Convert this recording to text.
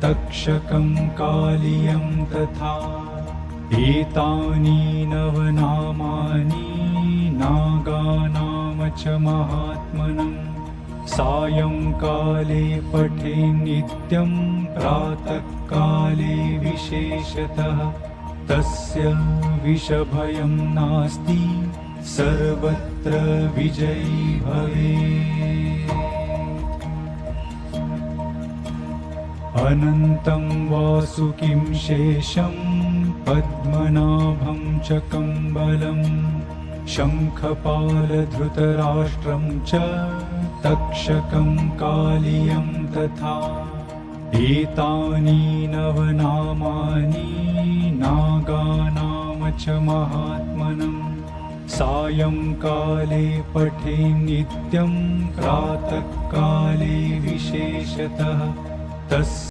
तक्षकं कालियं तथा एतानि नवनामानि नागानां च महात्मनं सायंकाले पठे नित्यं प्रातःकाले विशेषतः तस्य विषभयं नास्ति सर्वत्र विजयी भवेत्। अनन्तं वासुकिं शेषं पद्मनाभं च कम्बलं शङ्खपालधृतराष्ट्रं च तक्षकं कालियं तथा एतानि नवनामानि नागानां च महात्मनं सायंकाले पठे नित्यं प्रातःकाले विशेषतः तस्य